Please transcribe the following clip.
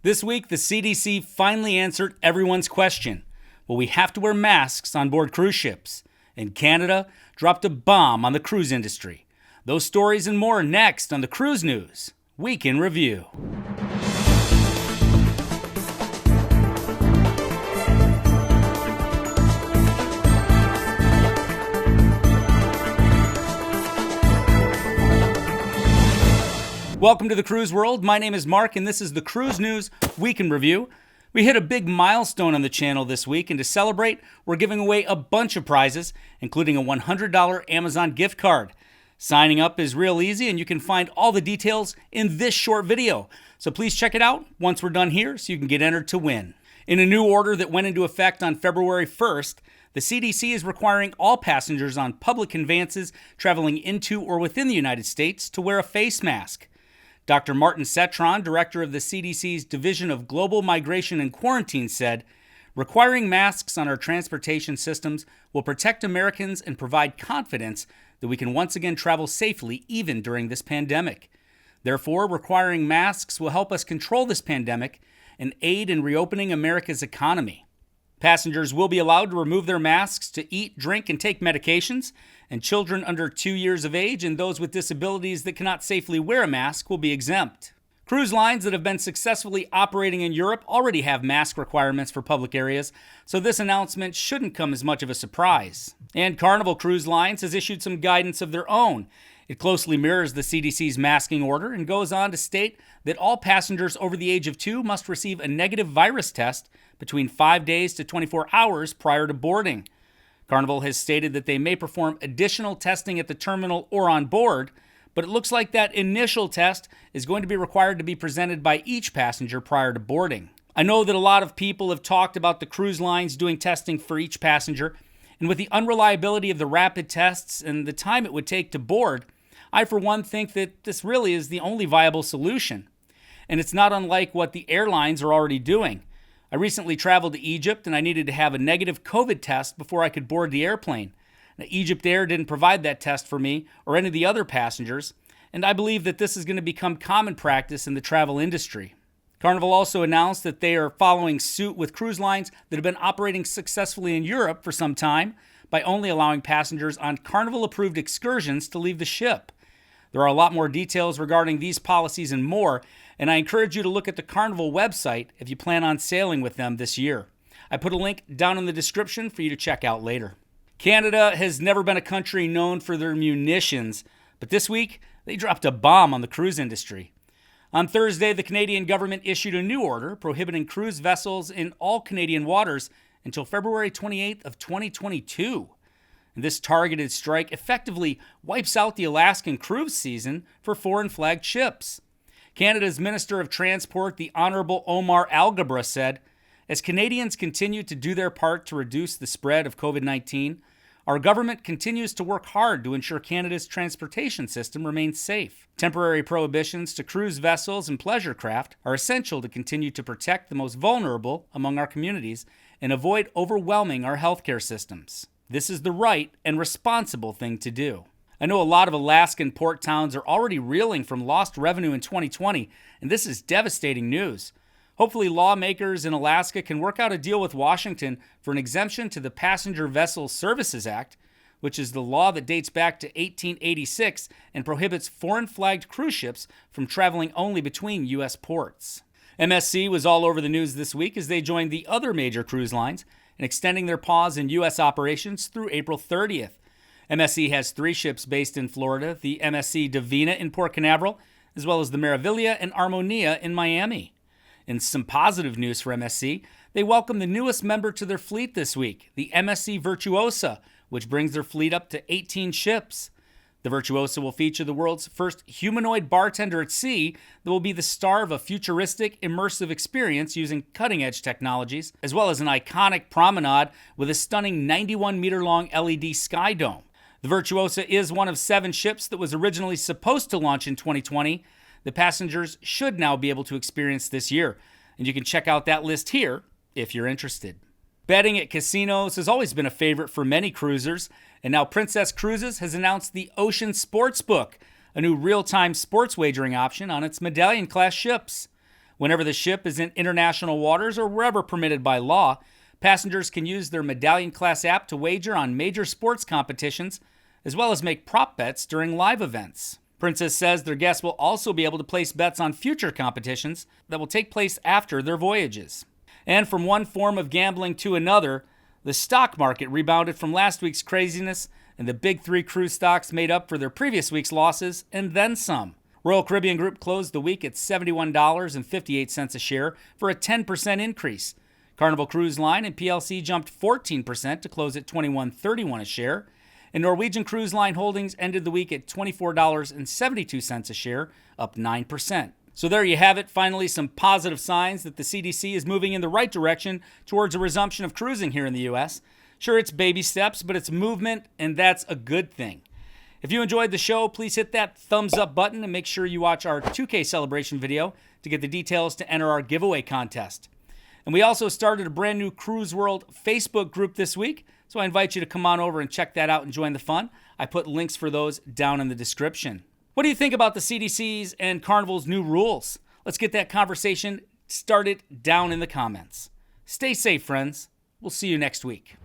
This week, the CDC finally answered everyone's question. Will we have to wear masks on board cruise ships? And Canada dropped a bomb on the cruise industry. Those stories and more next on the Cruise News Week in Review. Welcome to the Cruise World. My name is Mark, and this is the Cruise News Week in Review. We hit a big milestone on the channel this week, and to celebrate, we're giving away a bunch of prizes, including a $100 Amazon gift card. Signing up is real easy, and you can find all the details in this short video. So please check it out once we're done here so you can get entered to win. In a new order that went into effect on February 1st, the CDC is requiring all passengers on public conveyances traveling into or within the United States to wear a face mask. Dr. Martin Cetron, director of the CDC's Division of Global Migration and Quarantine, said, "Requiring masks on our transportation systems will protect Americans and provide confidence that we can once again travel safely even during this pandemic. Therefore, requiring masks will help us control this pandemic and aid in reopening America's economy. Passengers will be allowed to remove their masks to eat, drink, and take medications, and children under 2 years of age and those with disabilities that cannot safely wear a mask will be exempt." Cruise lines that have been successfully operating in Europe already have mask requirements for public areas, so this announcement shouldn't come as much of a surprise. And Carnival Cruise Line has issued some guidance of their own. It closely mirrors the CDC's masking order and goes on to state that all passengers over the age of 2 must receive a negative virus test between 5 days to 24 hours prior to boarding. Carnival has stated that they may perform additional testing at the terminal or on board, but it looks like that initial test is going to be required to be presented by each passenger prior to boarding. I know that a lot of people have talked about the cruise lines doing testing for each passenger, and with the unreliability of the rapid tests and the time it would take to board, I for one think that this really is the only viable solution. And it's not unlike what the airlines are already doing. I recently traveled to Egypt and I needed to have a negative COVID test before I could board the airplane. Now, Egypt Air didn't provide that test for me or any of the other passengers, and I believe that this is going to become common practice in the travel industry. Carnival also announced that they are following suit with cruise lines that have been operating successfully in Europe for some time by only allowing passengers on Carnival-approved excursions to leave the ship. There are a lot more details regarding these policies and more, and I encourage you to look at the Carnival website if you plan on sailing with them this year. I put a link down in the description for you to check out later. Canada has never been a country known for their munitions, but this week they dropped a bomb on the cruise industry. On Thursday, the Canadian government issued a new order prohibiting cruise vessels in all Canadian waters until February 28th of 2022. And this targeted strike effectively wipes out the Alaskan cruise season for foreign-flagged ships. Canada's Minister of Transport, the Honourable Omar Alghabra, said, "As Canadians continue to do their part to reduce the spread of COVID-19, our government continues to work hard to ensure Canada's transportation system remains safe. Temporary prohibitions to cruise vessels and pleasure craft are essential to continue to protect the most vulnerable among our communities and avoid overwhelming our healthcare systems. This is the right and responsible thing to do." I know a lot of Alaskan port towns are already reeling from lost revenue in 2020, and this is devastating news. Hopefully, lawmakers in Alaska can work out a deal with Washington for an exemption to the Passenger Vessel Services Act, which is the law that dates back to 1886 and prohibits foreign-flagged cruise ships from traveling only between U.S. ports. MSC was all over the news this week as they joined the other major cruise lines in extending their pause in U.S. operations through April 30th. MSC has 3 ships based in Florida, the MSC Divina in Port Canaveral, as well as the Meraviglia and Armonia in Miami. In some positive news for MSC, they welcomed the newest member to their fleet this week, the MSC Virtuosa, which brings their fleet up to 18 ships. The Virtuosa will feature the world's first humanoid bartender at sea that will be the star of a futuristic, immersive experience using cutting-edge technologies, as well as an iconic promenade with a stunning 91-meter-long LED sky dome. The Virtuosa is one of 7 ships that was originally supposed to launch in 2020. The passengers should now be able to experience this year, and you can check out that list here if you're interested. Betting at casinos has always been a favorite for many cruisers, and now Princess Cruises has announced the Ocean Sportsbook, a new real-time sports wagering option on its Medallion-class ships. Whenever the ship is in international waters or wherever permitted by law, passengers can use their Medallion Class app to wager on major sports competitions, as well as make prop bets during live events. Princess says their guests will also be able to place bets on future competitions that will take place after their voyages. And from one form of gambling to another, the stock market rebounded from last week's craziness, and the big three cruise stocks made up for their previous week's losses and then some. Royal Caribbean Group closed the week at $71.58 a share for a 10% increase. Carnival Cruise Line and PLC jumped 14% to close at $21.31 a share. And Norwegian Cruise Line Holdings ended the week at $24.72 a share, up 9%. So there you have it. Finally, some positive signs that the CDC is moving in the right direction towards a resumption of cruising here in the U.S. Sure, it's baby steps, but it's movement, and that's a good thing. If you enjoyed the show, please hit that thumbs up button and make sure you watch our 2K celebration video to get the details to enter our giveaway contest. And we also started a brand new Cruise World Facebook group this week, so I invite you to come on over and check that out and join the fun. I put links for those down in the description. What do you think about the CDC's and Carnival's new rules? Let's get that conversation started down in the comments. Stay safe, friends. We'll see you next week.